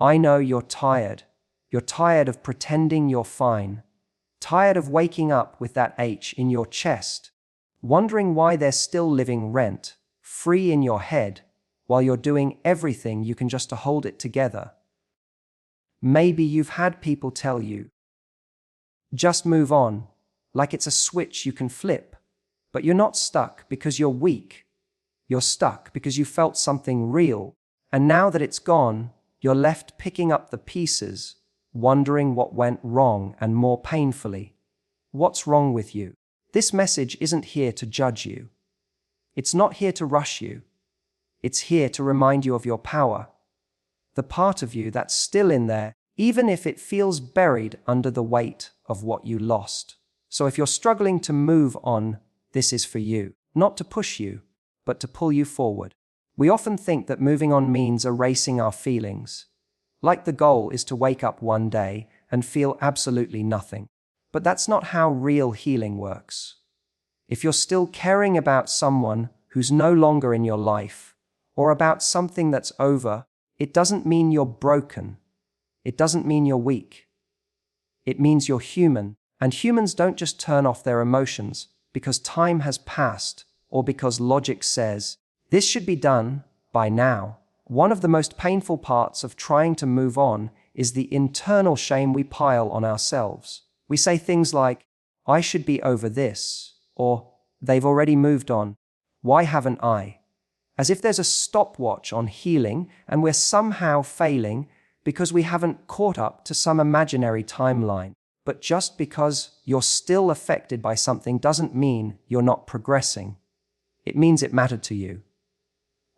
I know you're tired. You're tired of pretending you're fine. Tired of waking up with that ache in your chest, wondering why they're still living rent free in your head while you're doing everything you can just to hold it together. Maybe you've had people tell you, just move on, like it's a switch you can flip. But you're not stuck because you're weak. You're stuck because you felt something real. And now that it's gone, you're left picking up the pieces, wondering what went wrong, and more painfully, what's wrong with you? This message isn't here to judge you. It's not here to rush you. It's here to remind you of your power. The part of you that's still in there, even if it feels buried under the weight of what you lost. So if you're struggling to move on, this is for you. Not to push you, but to pull you forward. We often think that moving on means erasing our feelings. Like the goal is to wake up one day and feel absolutely nothing. But that's not how real healing works. If you're still caring about someone who's no longer in your life, or about something that's over, it doesn't mean you're broken. It doesn't mean you're weak. It means you're human, and humans don't just turn off their emotions because time has passed or because logic says, this should be done by now. One of the most painful parts of trying to move on is the internal shame we pile on ourselves. We say things like, I should be over this, or they've already moved on. Why haven't I? As if there's a stopwatch on healing and we're somehow failing because we haven't caught up to some imaginary timeline. But just because you're still affected by something doesn't mean you're not progressing. It means it mattered to you.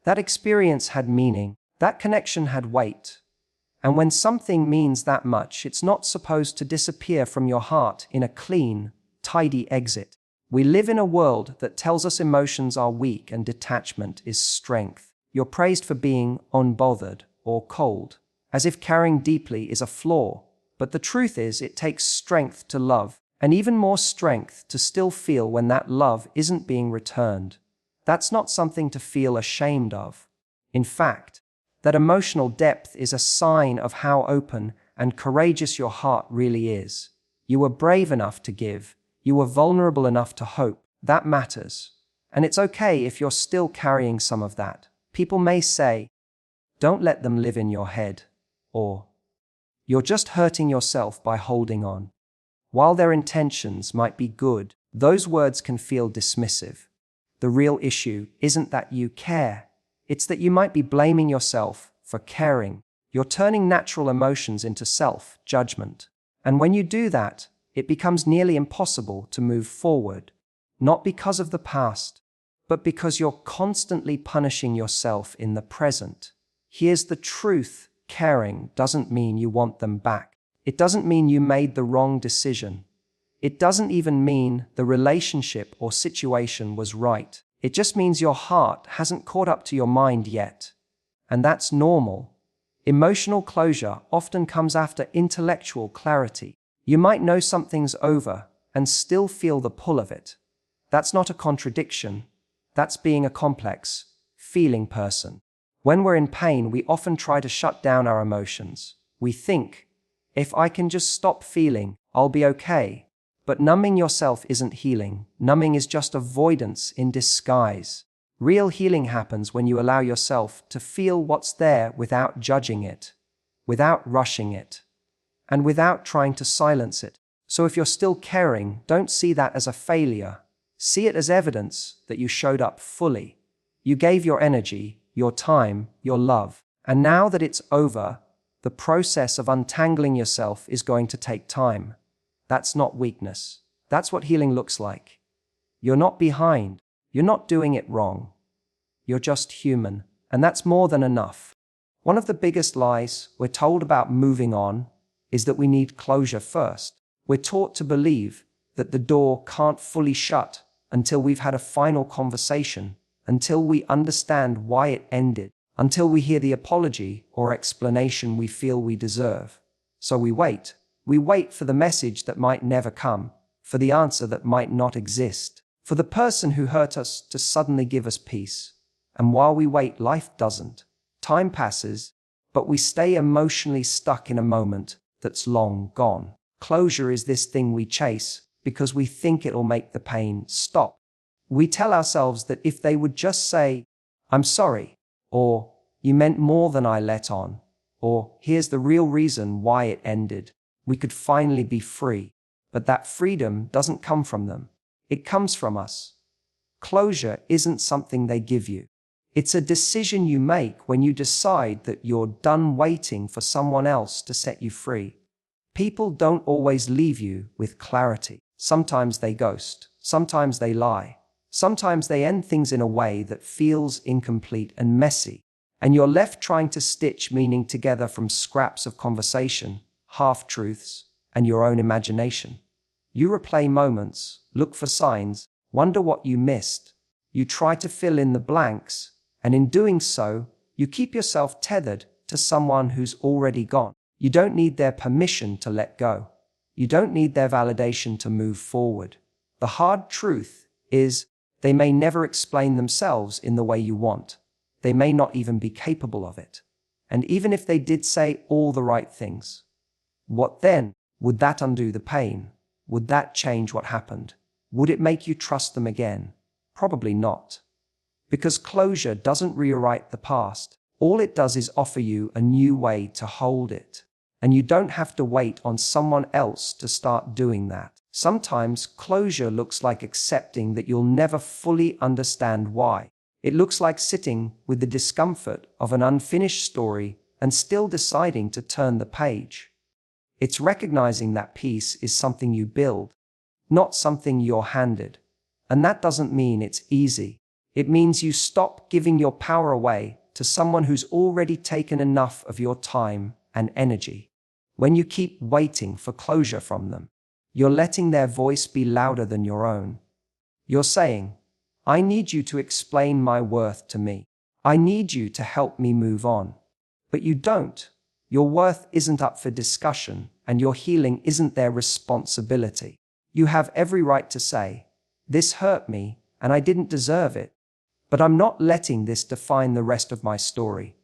That experience had meaning. That connection had weight. And when something means that much, it's not supposed to disappear from your heart in a clean, tidy exit. We live in a world that tells us emotions are weak and detachment is strength. You're praised for being unbothered or cold, as if caring deeply is a flaw. But the truth is, it takes strength to love, and even more strength to still feel when that love isn't being returned. That's not something to feel ashamed of. In fact, that emotional depth is a sign of how open and courageous your heart really is. You were brave enough to give. You were vulnerable enough to hope. That matters. And it's okay if you're still carrying some of that. People may say, don't let them live in your head, or you're just hurting yourself by holding on. While their intentions might be good, those words can feel dismissive. The real issue isn't that you care. It's that you might be blaming yourself for caring. You're turning natural emotions into self-judgment. And when you do that, it becomes nearly impossible to move forward. Not because of the past, but because you're constantly punishing yourself in the present. Here's the truth. Caring doesn't mean you want them back. It doesn't mean you made the wrong decision. It doesn't even mean the relationship or situation was right. It just means your heart hasn't caught up to your mind yet. And that's normal. Emotional closure often comes after intellectual clarity. You might know something's over and still feel the pull of it. That's not a contradiction. That's being a complex, feeling person. When we're in pain, we often try to shut down our emotions. We think, if I can just stop feeling, I'll be okay. But numbing yourself isn't healing. Numbing is just avoidance in disguise. Real healing happens when you allow yourself to feel what's there without judging it, without rushing it, and without trying to silence it. So if you're still caring, don't see that as a failure. See it as evidence that you showed up fully. You gave your energy, your time, your love. And now that it's over, the process of untangling yourself is going to take time. That's not weakness. That's what healing looks like. You're not behind. You're not doing it wrong. You're just human. And that's more than enough. One of the biggest lies we're told about moving on is that we need closure first. We're taught to believe that the door can't fully shut until we've had a final conversation, until we understand why it ended, until we hear the apology or explanation we feel we deserve. So we wait. We wait for the message that might never come, for the answer that might not exist, for the person who hurt us to suddenly give us peace. And while we wait, life doesn't. Time passes. but we stay emotionally stuck in a moment that's long gone. Closure is this thing we chase because we think it'll make the pain stop. We tell ourselves that if they would just say, "I'm sorry," or "You meant more than I let on," or "Here's the real reason why it ended," we could finally be free. But that freedom doesn't come from them. It comes from us. Closure isn't something they give you. It's a decision you make when you decide that you're done waiting for someone else to set you free. People don't always leave you with clarity. Sometimes they ghost. Sometimes they lie. Sometimes they end things in a way that feels incomplete and messy, and you're left trying to stitch meaning together from scraps of conversation, half-truths, and your own imagination. You replay moments, look for signs, wonder what you missed. You try to fill in the blanks, and in doing so, you keep yourself tethered to someone who's already gone. You don't need their permission to let go. You don't need their validation to move forward. The hard truth is, they may never explain themselves in the way you want. They may not even be capable of it. And even if they did say all the right things, what then? Would that undo the pain? Would that change what happened? Would it make you trust them again? Probably not. Because closure doesn't rewrite the past. All it does is offer you a new way to hold it. And you don't have to wait on someone else to start doing that. Sometimes closure looks like accepting that you'll never fully understand why. It looks like sitting with the discomfort of an unfinished story and still deciding to turn the page. It's recognizing that peace is something you build, not something you're handed. And that doesn't mean it's easy. It means you stop giving your power away to someone who's already taken enough of your time and energy. When you keep waiting for closure from them, you're letting their voice be louder than your own. You're saying, "I need you to explain my worth to me. I need you to help me move on." But you don't. Your worth isn't up for discussion, and your healing isn't their responsibility. You have every right to say, "This hurt me, and I didn't deserve it. But I'm not letting this define the rest of my story."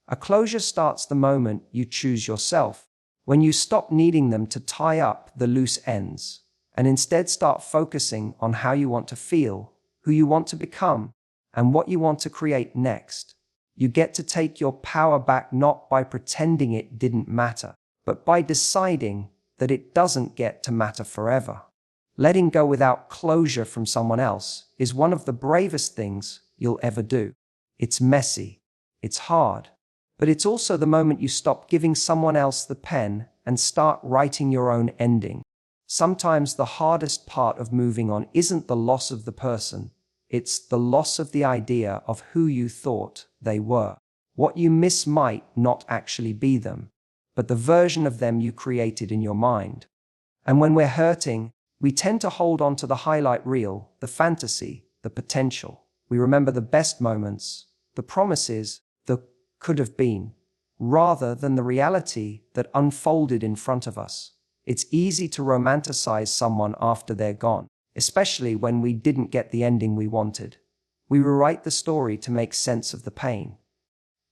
A closure starts the moment you choose yourself, when you stop needing them to tie up the loose ends, and instead start focusing on how you want to feel, who you want to become, and what you want to create next. You get to take your power back not by pretending it didn't matter, but by deciding that it doesn't get to matter forever. Letting go without closure from someone else is one of the bravest things you'll ever do. It's messy, it's hard, but it's also the moment you stop giving someone else the pen and start writing your own ending. Sometimes the hardest part of moving on isn't the loss of the person, it's the loss of the idea of who you thought they were. What you miss might not actually be them, but the version of them you created in your mind. And when we're hurting, we tend to hold on to the highlight reel, the fantasy, the potential. We remember the best moments, the promises, the could have been, rather than the reality that unfolded in front of us. It's easy to romanticize someone after they're gone, especially when we didn't get the ending we wanted. We rewrite the story to make sense of the pain.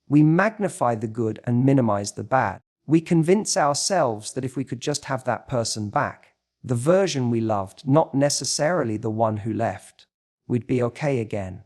We magnify the good and minimize the bad. We convince ourselves that if we could just have that person back, the version we loved, not necessarily the one who left, we'd be okay again.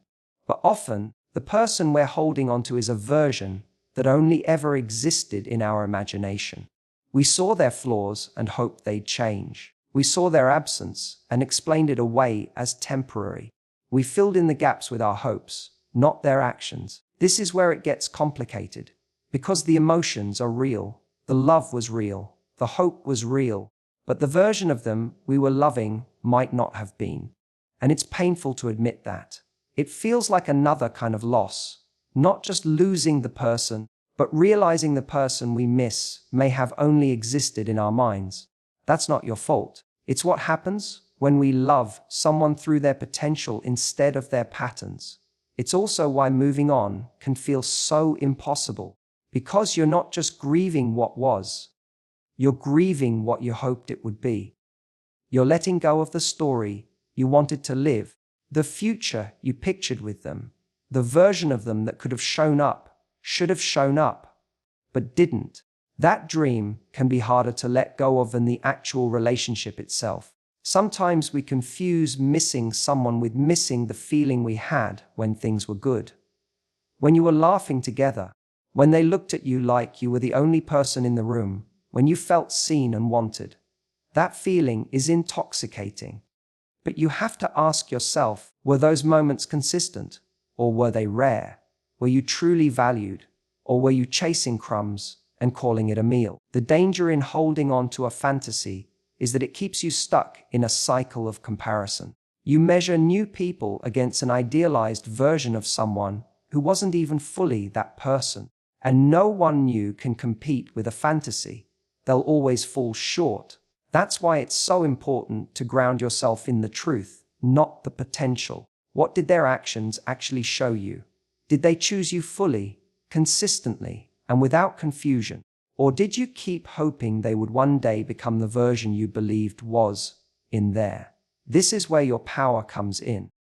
But often, the person we're holding onto is a version that only ever existed in our imagination. We saw their flaws and hoped they'd change. We saw their absence and explained it away as temporary. We filled in the gaps with our hopes, not their actions. This is where it gets complicated, because the emotions are real, the love was real, the hope was real, but the version of them we were loving might not have been. And it's painful to admit that. It feels like another kind of loss, not just losing the person, but realizing the person we miss may have only existed in our minds. That's not your fault. It's what happens when we love someone through their potential instead of their patterns. It's also why moving on can feel so impossible, because you're not just grieving what was, you're grieving what you hoped it would be. You're letting go of the story you wanted to live, the future you pictured with them, the version of them that could have shown up, should have shown up, but didn't. That dream can be harder to let go of than the actual relationship itself. Sometimes we confuse missing someone with missing the feeling we had when things were good. When you were laughing together, when they looked at you like you were the only person in the room, when you felt seen and wanted. That feeling is intoxicating. But you have to ask yourself, were those moments consistent? Or were they rare? Were you truly valued? Or were you chasing crumbs and calling it a meal? The danger in holding on to a fantasy is that it keeps you stuck in a cycle of comparison. You measure new people against an idealized version of someone who wasn't even fully that person. And no one new can compete with a fantasy. They'll always fall short. That's why it's so important to ground yourself in the truth, not the potential. What did their actions actually show you? Did they choose you fully, consistently, and without confusion? Or did you keep hoping they would one day become the version you believed was in there? This is where your power comes in.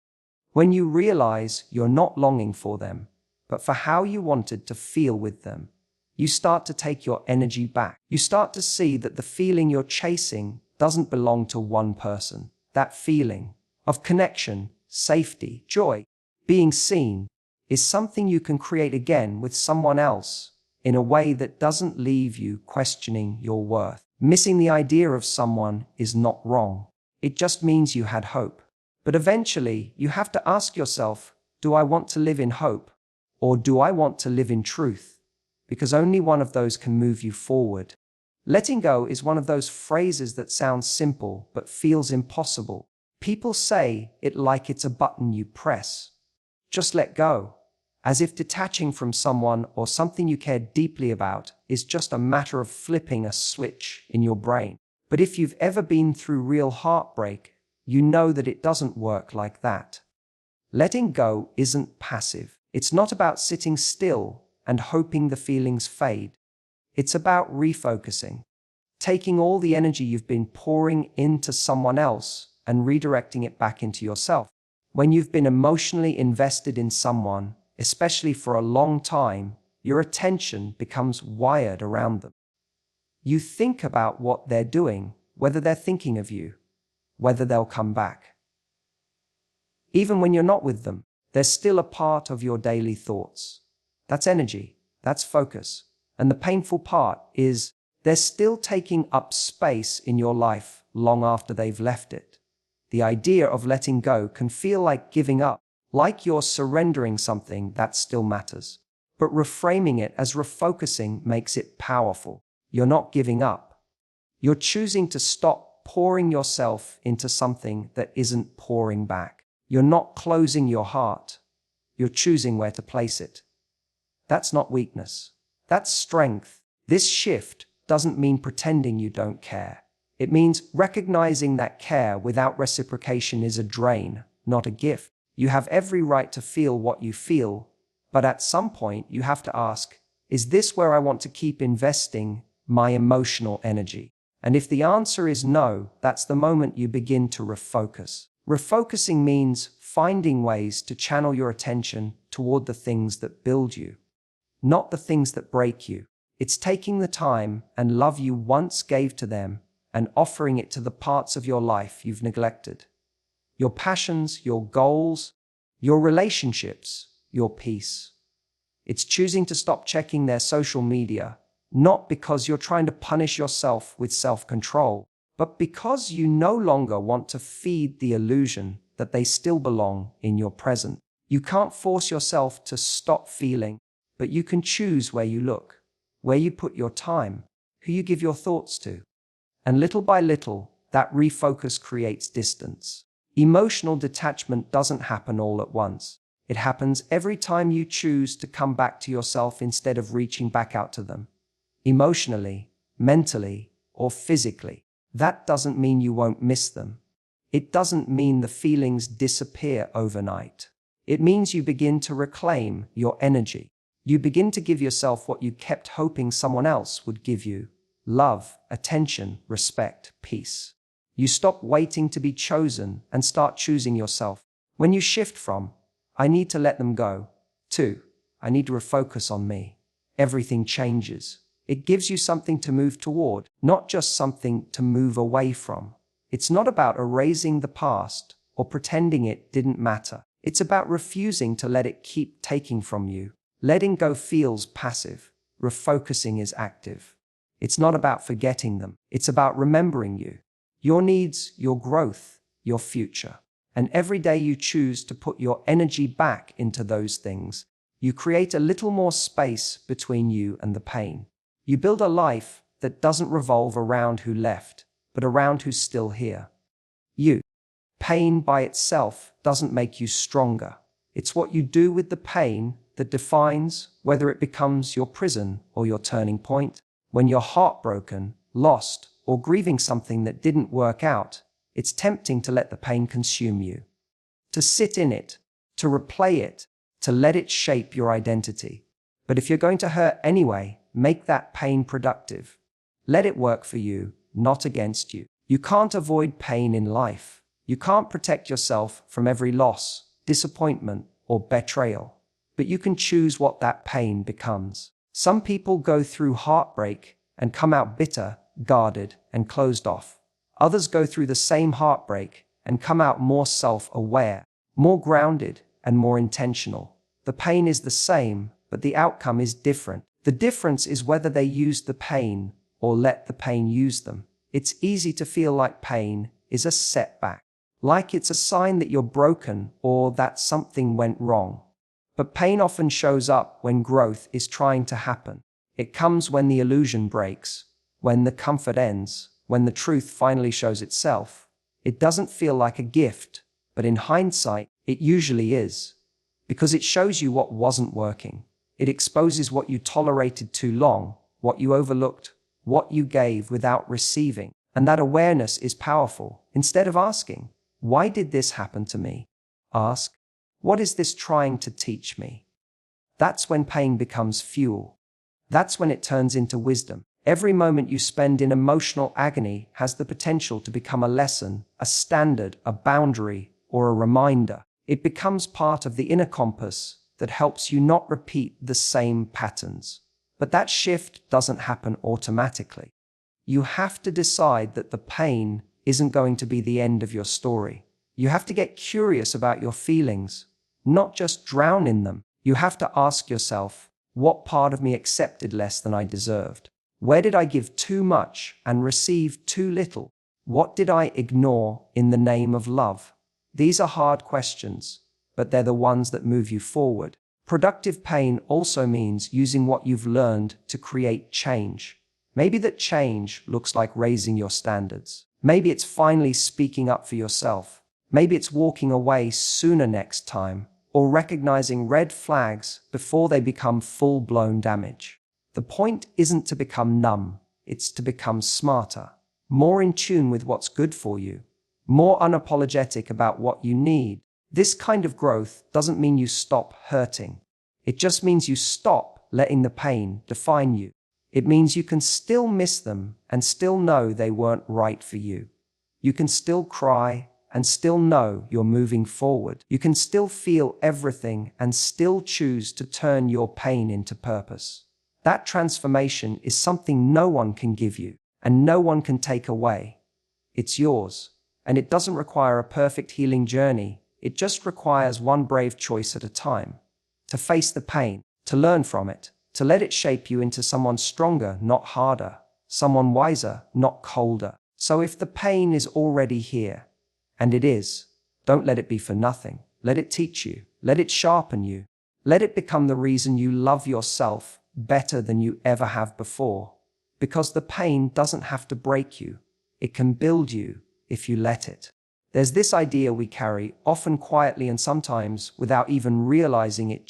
When you realize you're not longing for them, but for how you wanted to feel with them, you start to take your energy back. You start to see that the feeling you're chasing doesn't belong to one person. That feeling of connection, safety, joy, being seen is something you can create again with someone else in a way that doesn't leave you questioning your worth. Missing the idea of someone is not wrong. It just means you had hope. But eventually, you have to ask yourself, do I want to live in hope? Or do I want to live in truth? Because only one of those can move you forward. Letting go is one of those phrases that sounds simple but feels impossible. People say it like it's a button you press. Just let go. As if detaching from someone or something you care deeply about is just a matter of flipping a switch in your brain. But if you've ever been through real heartbreak, you know that it doesn't work like that. Letting go isn't passive. It's not about sitting still and hoping the feelings fade. It's about refocusing, taking all the energy you've been pouring into someone else and redirecting it back into yourself. When you've been emotionally invested in someone, especially for a long time, your attention becomes wired around them. You think about what they're doing, whether they're thinking of you, whether they'll come back. Even when you're not with them, they're still a part of your daily thoughts. That's energy, that's focus. And the painful part is they're still taking up space in your life long after they've left it. The idea of letting go can feel like giving up, like you're surrendering something that still matters. But reframing it as refocusing makes it powerful. You're not giving up. You're choosing to stop pouring yourself into something that isn't pouring back. You're not closing your heart. You're choosing where to place it. That's not weakness. That's strength. This shift doesn't mean pretending you don't care. It means recognizing that care without reciprocation is a drain, not a gift. You have every right to feel what you feel, but at some point you have to ask, is this where I want to keep investing my emotional energy? And if the answer is no, that's the moment you begin to refocus. Refocusing means finding ways to channel your attention toward the things that build you, not the things that break you. It's taking the time and love you once gave to them and offering it to the parts of your life you've neglected. Your passions, your goals, your relationships, your peace. It's choosing to stop checking their social media, not because you're trying to punish yourself with self-control, but because you no longer want to feed the illusion that they still belong in your present. You can't force yourself to stop feeling, but you can choose where you look, where you put your time, who you give your thoughts to. And little by little, that refocus creates distance. Emotional detachment doesn't happen all at once. It happens every time you choose to come back to yourself instead of reaching back out to them. Emotionally, mentally, or physically. That doesn't mean you won't miss them. It doesn't mean the feelings disappear overnight. It means you begin to reclaim your energy. You begin to give yourself what you kept hoping someone else would give you: love, attention, respect, peace. You stop waiting to be chosen and start choosing yourself. When you shift from, I need to let them go, to, I need to refocus on me, everything changes. It gives you something to move toward, not just something to move away from. It's not about erasing the past or pretending it didn't matter. It's about refusing to let it keep taking from you. Letting go feels passive. Refocusing is active. It's not about forgetting them. It's about remembering you, your needs, your growth, your future. And every day you choose to put your energy back into those things, you create a little more space between you and the pain. You build a life that doesn't revolve around who left, but around who's still here. You. Pain by itself doesn't make you stronger. It's what you do with the pain that defines whether it becomes your prison or your turning point. When you're heartbroken, lost, or grieving something that didn't work out, it's tempting to let the pain consume you. To sit in it, to replay it, to let it shape your identity. But if you're going to hurt anyway, make that pain productive. Let it work for you, not against you. You can't avoid pain in life. You can't protect yourself from every loss, disappointment, or betrayal. But you can choose what that pain becomes. Some people go through heartbreak and come out bitter, guarded, and closed off. Others go through the same heartbreak and come out more self-aware, more grounded, and more intentional. The pain is the same, but the outcome is different. The difference is whether they use the pain or let the pain use them. It's easy to feel like pain is a setback, like it's a sign that you're broken or that something went wrong. But pain often shows up when growth is trying to happen. It comes when the illusion breaks, when the comfort ends, when the truth finally shows itself. It doesn't feel like a gift, but in hindsight, it usually is. Because it shows you what wasn't working. It exposes what you tolerated too long, what you overlooked, what you gave without receiving. And that awareness is powerful. Instead of asking, why did this happen to me? Ask, what is this trying to teach me? That's when pain becomes fuel. That's when it turns into wisdom. Every moment you spend in emotional agony has the potential to become a lesson, a standard, a boundary, or a reminder. It becomes part of the inner compass that helps you not repeat the same patterns. But that shift doesn't happen automatically. You have to decide that the pain isn't going to be the end of your story. You have to get curious about your feelings, not just drown in them. You have to ask yourself, what part of me accepted less than I deserved? Where did I give too much and receive too little? What did I ignore in the name of love? These are hard questions, but they're the ones that move you forward. Productive pain also means using what you've learned to create change. Maybe that change looks like raising your standards. Maybe it's finally speaking up for yourself. Maybe it's walking away sooner next time, or recognizing red flags before they become full-blown damage. The point isn't to become numb, it's to become smarter, more in tune with what's good for you, more unapologetic about what you need. This kind of growth doesn't mean you stop hurting. It just means you stop letting the pain define you. It means you can still miss them and still know they weren't right for you. You can still cry and still know you're moving forward. You can still feel everything and still choose to turn your pain into purpose. That transformation is something no one can give you and no one can take away. It's yours, and it doesn't require a perfect healing journey. It just requires one brave choice at a time. To face the pain, to learn from it, to let it shape you into someone stronger, not harder, someone wiser, not colder. So if the pain is already here, and it is, don't let it be for nothing. Let it teach you. Let it sharpen you. Let it become the reason you love yourself better than you ever have before. Because the pain doesn't have to break you. It can build you if you let it. There's this idea we carry, often quietly and sometimes without even realizing it.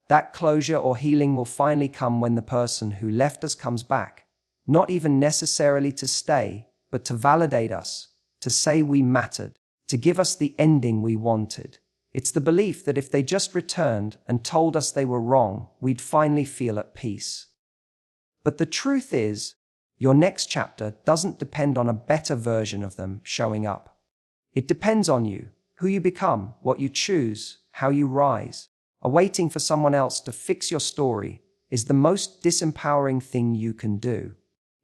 That closure or healing will finally come when the person who left us comes back. Not even necessarily to stay, but to validate us, to say we mattered, to give us the ending we wanted. It's the belief that if they just returned and told us they were wrong, we'd finally feel at peace. But the truth is, your next chapter doesn't depend on a better version of them showing up. It depends on you, who you become, what you choose, how you rise. Waiting for someone else to fix your story is the most disempowering thing you can do.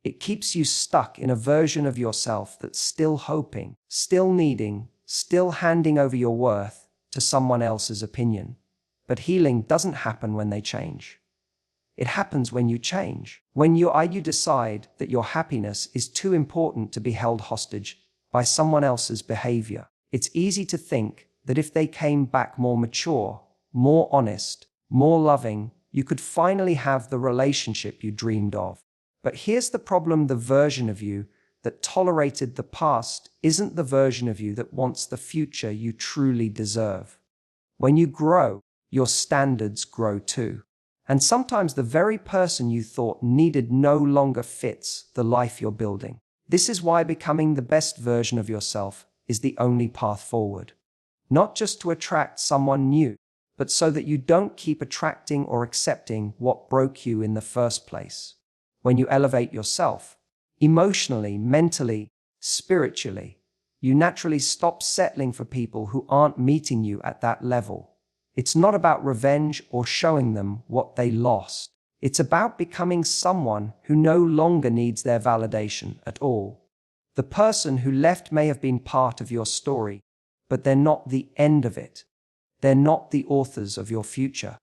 It keeps you stuck in a version of yourself that's still hoping, still needing, still handing over your worth to someone else's opinion. But healing doesn't happen when they change. It happens when you change. When you decide that your happiness is too important to be held hostage by someone else's behavior. It's easy to think that if they came back more mature, more honest, more loving, you could finally have the relationship you dreamed of. But here's the problem: the version of you that tolerated the past isn't the version of you that wants the future you truly deserve. When you grow, your standards grow too. And sometimes the very person you thought needed no longer fits the life you're building. This is why becoming the best version of yourself is the only path forward. Not just to attract someone new, but so that you don't keep attracting or accepting what broke you in the first place. When you elevate yourself, emotionally, mentally, spiritually, you naturally stop settling for people who aren't meeting you at that level. It's not about revenge or showing them what they lost. It's about becoming someone who no longer needs their validation at all. The person who left may have been part of your story, but they're not the end of it. They're not the authors of your future.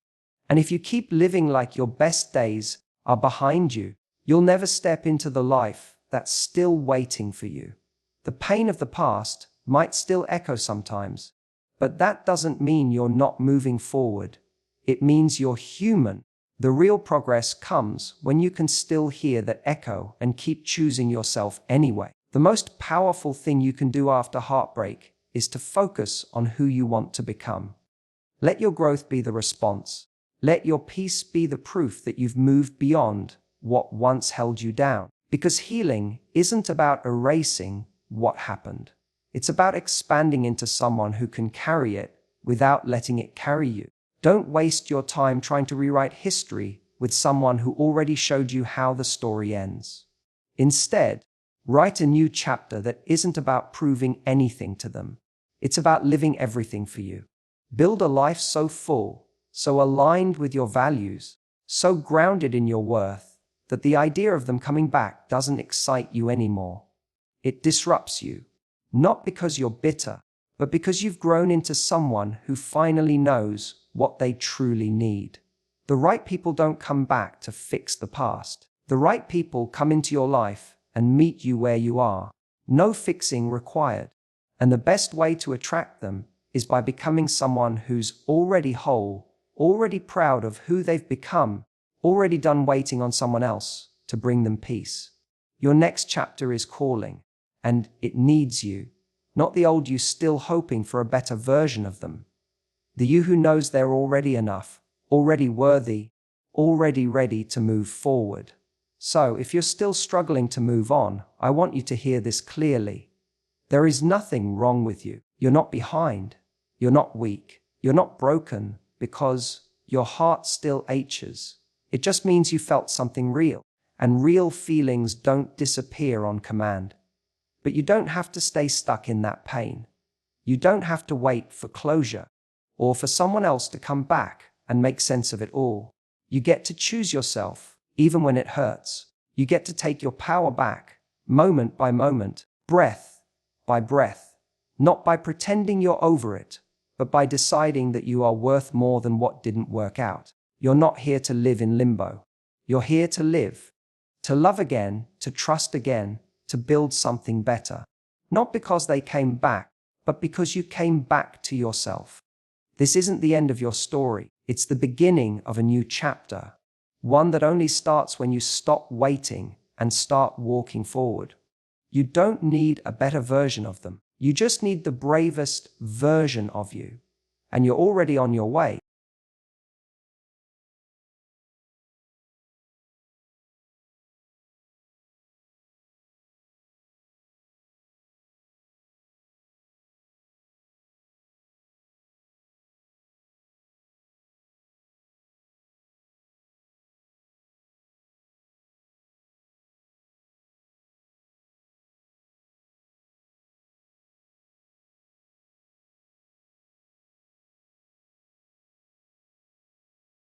And if you keep living like your best days are behind you, you'll never step into the life that's still waiting for you. The pain of the past might still echo sometimes, but that doesn't mean you're not moving forward. It means you're human. The real progress comes when you can still hear that echo and keep choosing yourself anyway. The most powerful thing you can do after heartbreak is to focus on who you want to become. Let your growth be the response. Let your peace be the proof that you've moved beyond what once held you down. Because healing isn't about erasing what happened. It's about expanding into someone who can carry it without letting it carry you. Don't waste your time trying to rewrite history with someone who already showed you how the story ends. Instead, write a new chapter that isn't about proving anything to them. It's about living everything for you. Build a life so full, so aligned with your values, so grounded in your worth, that the idea of them coming back doesn't excite you anymore. It disrupts you, not because you're bitter, but because you've grown into someone who finally knows what they truly need. The right people don't come back to fix the past. The right people come into your life and meet you where you are. No fixing required. And the best way to attract them is by becoming someone who's already whole, already proud of who they've become, already done waiting on someone else to bring them peace. Your next chapter is calling, and it needs you, not the old you still hoping for a better version of them. The you who knows they're already enough, already worthy, already ready to move forward. So, if you're still struggling to move on, I want you to hear this clearly. There is nothing wrong with you. You're not behind. You're not weak. You're not broken because your heart still aches. It just means you felt something real, and real feelings don't disappear on command. But you don't have to stay stuck in that pain. You don't have to wait for closure or for someone else to come back and make sense of it all. You get to choose yourself, even when it hurts. You get to take your power back, moment by moment, breath by breath, not by pretending you're over it, but by deciding that you are worth more than what didn't work out. You're not here to live in limbo. You're here to live, to love again, to trust again, to build something better. Not because they came back, but because you came back to yourself. This isn't the end of your story. It's the beginning of a new chapter, one that only starts when you stop waiting and start walking forward. You don't need a better version of them. You just need the bravest version of you. And you're already on your way.